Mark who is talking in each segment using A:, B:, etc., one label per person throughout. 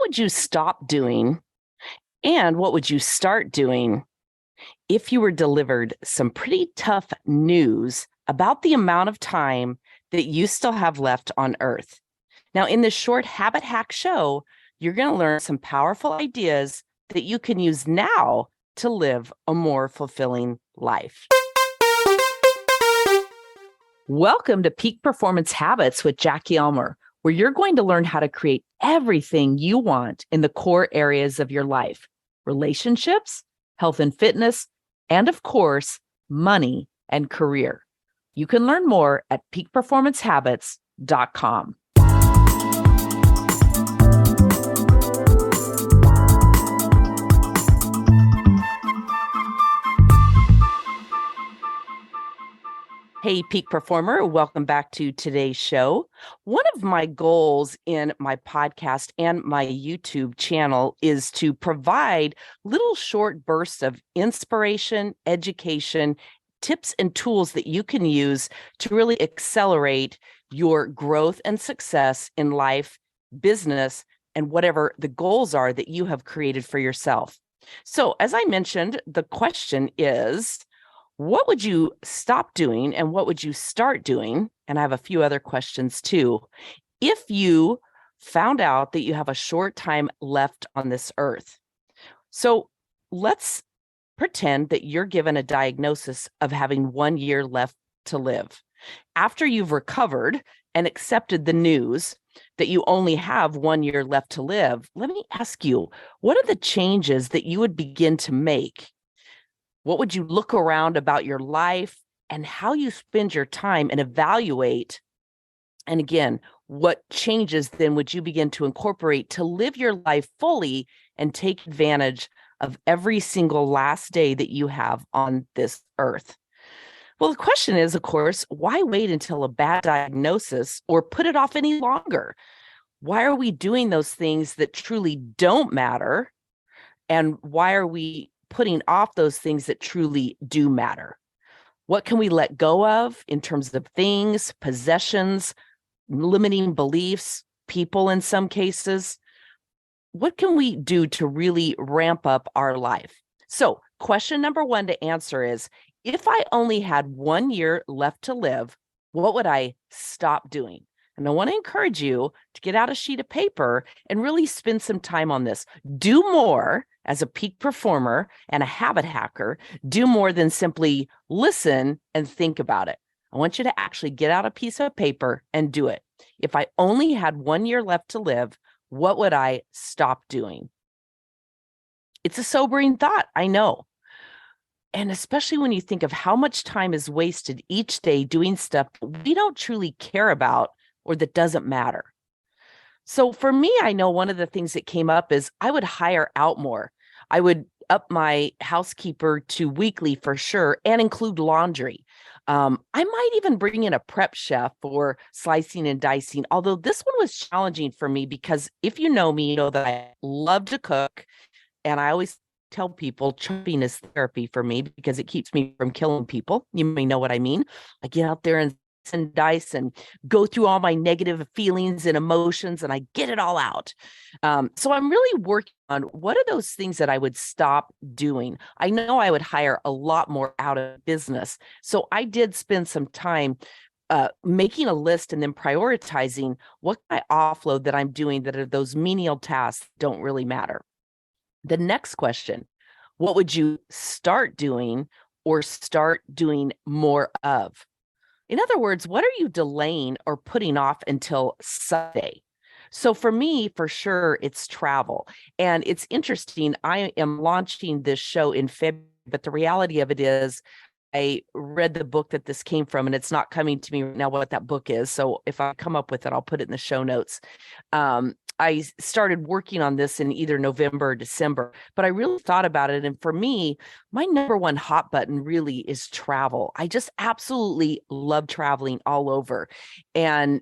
A: would you stop doing and what would you start doing if you were delivered some pretty tough news about the amount of time that you still have left on Earth? Now, in this short habit hack show, you're going to learn some powerful ideas that you can use now to live a more fulfilling life. Welcome to Peak Performance Habits with Jackie Elmer, where you're going to learn how to create everything you want in the core areas of your life: relationships, health and fitness, and of course, money and career. You can learn more at peakperformancehabits.com. Hey, Peak Performer, welcome back to today's show. One of my goals in my podcast and my YouTube channel is to provide little short bursts of inspiration, education, tips, and tools that you can use to really accelerate your growth and success in life, business, and whatever the goals are that you have created for yourself. So, as I mentioned, the question is, what would you stop doing and what would you start doing? And I have a few other questions too. If you found out that you have a short time left on this earth. So let's pretend that you're given a diagnosis of having 1 year left to live. After you've recovered and accepted the news that you only have 1 year left to live, let me ask you, what are the changes that you would begin to make? What would you look around about your life and how you spend your time and evaluate? And again, what changes then would you begin to incorporate to live your life fully and take advantage of every single last day that you have on this earth? Well, the question is, of course, why wait until a bad diagnosis or put it off any longer? Why are we doing those things that truly don't matter? And why are we putting off those things that truly do matter? What can we let go of in terms of things, possessions, limiting beliefs, people in some cases? What can we do to really ramp up our life? So, question number one to answer is, if I only had 1 year left to live, what would I stop doing? And I want to encourage you to get out a sheet of paper and really spend some time on this. Do more as a peak performer and a habit hacker. Do more than simply listen and think about it. I want you to actually get out a piece of paper and do it. If I only had 1 year left to live, what would I stop doing? It's a sobering thought, I know. And especially when you think of how much time is wasted each day doing stuff we don't truly care about or that doesn't matter. So for me, I know one of the things that came up is I would hire out more. I would up my housekeeper to weekly for sure and include laundry. I might even bring in a prep chef for slicing and dicing, although this one was challenging for me because if you know me, you know that I love to cook. And I always tell people chopping is therapy for me because it keeps me from killing people. You may know what I mean. I get out there and dice and go through all my negative feelings and emotions and I get it all out. So I'm really working on what are those things that I would stop doing. I know I would hire a lot more out of business. So I did spend some time making a list and then prioritizing what can I offload that I'm doing that are those menial tasks that don't really matter. The next question, what would you start doing or start doing more of? In other words, what are you delaying or putting off until Sunday? So for me, for sure, it's travel. And it's interesting. I am launching this show in February, but the reality of it is I read the book that this came from, and it's not coming to me right now what that book is. So if I come up with it, I'll put it in the show notes. I started working on this in either November or December, but I really thought about it. And for me, my number one hot button really is travel. I just absolutely love traveling all over. And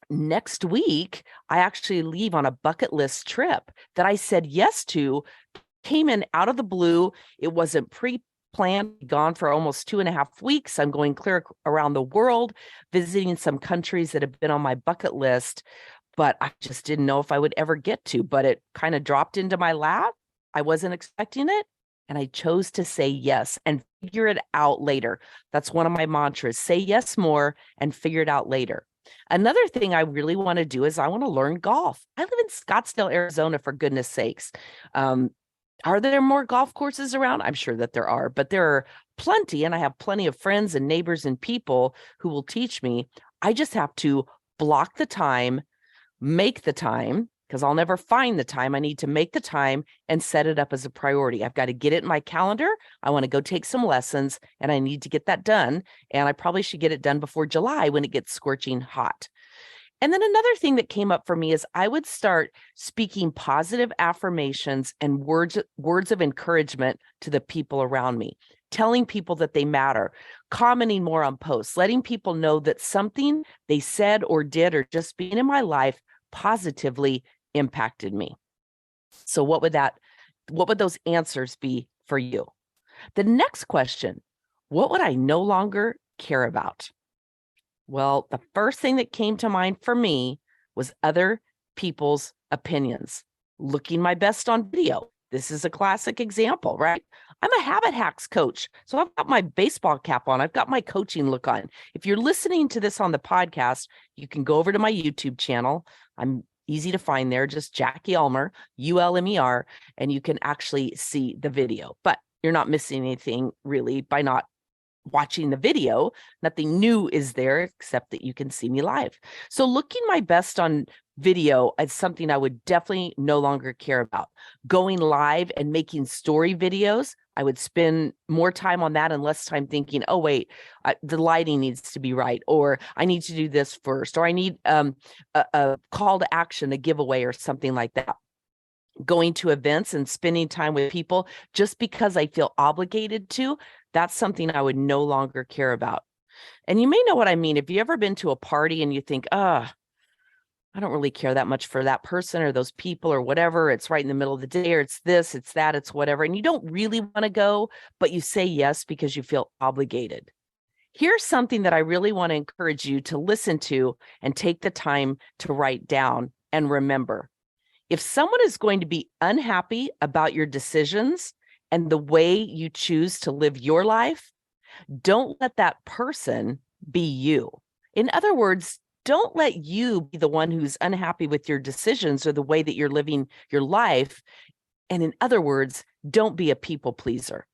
A: next week, I actually leave on a bucket list trip that I said yes to, came in out of the blue. It wasn't planned, gone for almost 2.5 weeks. I'm going clear around the world, visiting some countries that have been on my bucket list. but I just didn't know if I would ever get to, but it kind of dropped into my lap. I wasn't expecting it. And I chose to say yes and figure it out later. That's one of my mantras: say yes more and figure it out later. Another thing I really want to do is I want to learn golf. I live in Scottsdale, Arizona, for goodness sakes. Um, are there more golf courses around? I'm sure that there are, but there are plenty. And I have plenty of friends and neighbors and people who will teach me. I just have to block the time, make the time, because I'll never find the time. I need to make the time and set it up as a priority. I've got to get it in my calendar. I want to go take some lessons and I need to get that done. And I probably should get it done before July when it gets scorching hot. And then another thing that came up for me is I would start speaking positive affirmations and words of encouragement to the people around me, telling people that they matter, commenting more on posts, letting people know that something they said or did or just being in my life positively impacted me. So what would those answers be for you? The next question, what would I no longer care about? Well, the first thing that came to mind for me was other people's opinions. Looking my best on video. This is a classic example, right? I'm a habit hacks coach. So I've got my baseball cap on. I've got my coaching look on. If you're listening to this on the podcast, you can go over to my YouTube channel. I'm easy to find there, just Jackie Ulmer, Ulmer, and you can actually see the video. But you're not missing anything really by not watching the video. Nothing new is there except that you can see me live. So looking my best on video is something I would definitely no longer care about. Going live and making story videos, I would spend more time on that and less time thinking, oh, wait, the lighting needs to be right, or I need to do this first, or I need a call to action, a giveaway or something like that. Going to events and spending time with people just because I feel obligated to, that's something I would no longer care about. And you may know what I mean. If you ever been to a party and you think, I don't really care that much for that person or those people or whatever. It's right in the middle of the day, or it's this, it's that, it's whatever. And you don't really want to go, but you say yes because you feel obligated. Here's something that I really want to encourage you to listen to and take the time to write down and remember. If someone is going to be unhappy about your decisions and the way you choose to live your life, don't let that person be you. In other words, don't let you be the one who's unhappy with your decisions or the way that you're living your life. And in other words, don't be a people pleaser.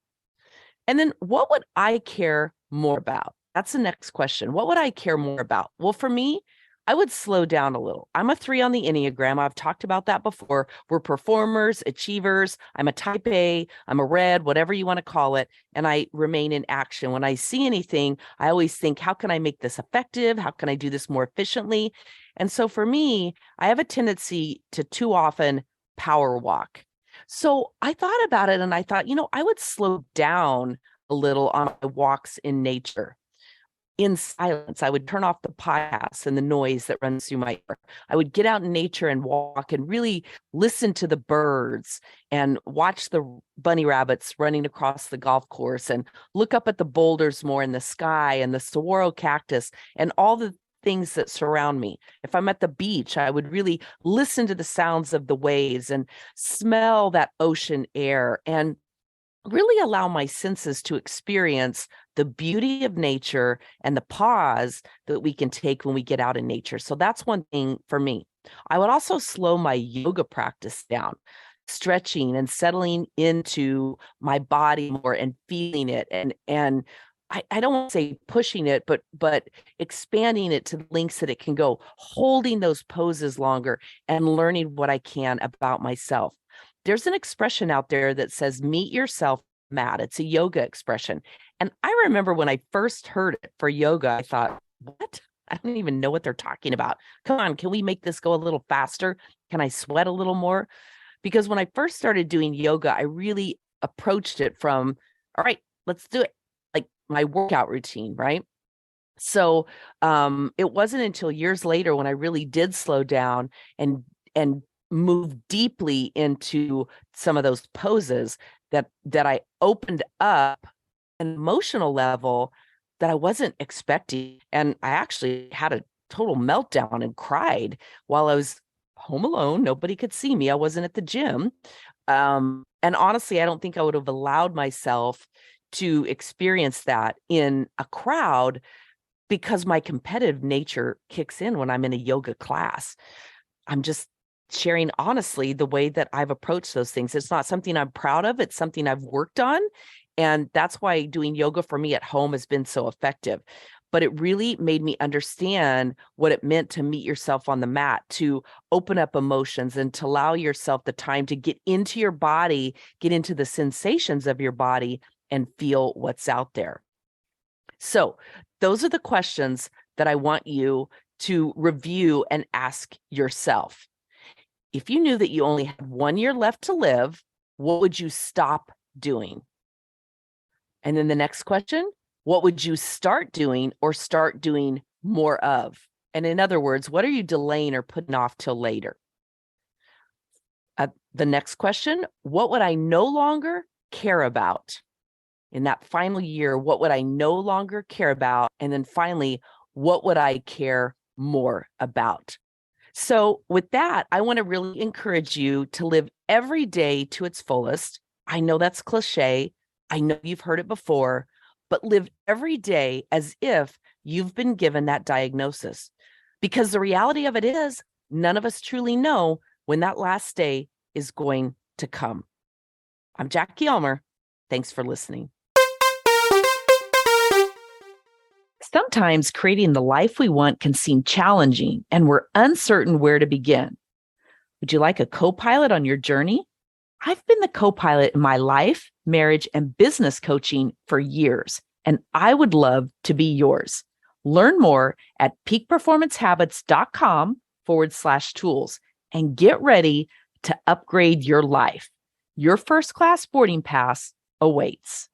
A: And then what would I care more about? That's the next question. What would I care more about? Well, for me, I would slow down a little. I'm a 3 on the Enneagram. I've talked about that before. We're performers, achievers. I'm a type A, I'm a red, whatever you want to call it. And I remain in action. When I see anything, I always think, how can I make this effective? How can I do this more efficiently? And so for me, I have a tendency to too often power walk. So I thought about it and I thought, I would slow down a little on my walks in nature. In silence, I would turn off the podcasts and the noise that runs through my ear. I would get out in nature and walk and really listen to the birds and watch the bunny rabbits running across the golf course and look up at the boulders more in the sky and the saguaro cactus and all the things that surround me. If I'm at the beach, I would really listen to the sounds of the waves and smell that ocean air and really allow my senses to experience the beauty of nature and the pause that we can take when we get out in nature. So that's one thing for me. I would also slow my yoga practice down, stretching and settling into my body more and feeling it. And I don't want to say pushing it, but expanding it to the lengths that it can go, holding those poses longer and learning what I can about myself. There's an expression out there that says, meet yourself, Matt. It's a yoga expression. And I remember when I first heard it for yoga, I thought, what? I don't even know what they're talking about. Come on, can we make this go a little faster? Can I sweat a little more? Because when I first started doing yoga, I really approached it from, all right, let's do it. Like my workout routine, right? So it wasn't until years later when I really did slow down and move deeply into some of those poses that I opened up an emotional level that I wasn't expecting. And I actually had a total meltdown and cried while I was home alone. Nobody could see me. I wasn't at the gym. And honestly, I don't think I would have allowed myself to experience that in a crowd because my competitive nature kicks in when I'm in a yoga class. I'm just sharing honestly the way that I've approached those things. It's not something I'm proud of. It's something I've worked on. And that's why doing yoga for me at home has been so effective. But it really made me understand what it meant to meet yourself on the mat, to open up emotions and to allow yourself the time to get into your body, get into the sensations of your body and feel what's out there. So those are the questions that I want you to review and ask yourself. If you knew that you only had 1 year left to live, what would you stop doing? And then the next question, what would you start doing or start doing more of? And in other words, what are you delaying or putting off till later? The next question, what would I no longer care about? In that final year, what would I no longer care about? And then finally, what would I care more about? So with that, I want to really encourage you to live every day to its fullest. I know that's cliche. I know you've heard it before, but live every day as if you've been given that diagnosis. Because the reality of it is, none of us truly know when that last day is going to come. I'm Jackie Ulmer. Thanks for listening. Sometimes creating the life we want can seem challenging, and we're uncertain where to begin. Would you like a co-pilot on your journey? I've been the co-pilot in my life, marriage, and business coaching for years, and I would love to be yours. Learn more at peakperformancehabits.com/tools and get ready to upgrade your life. Your first class boarding pass awaits.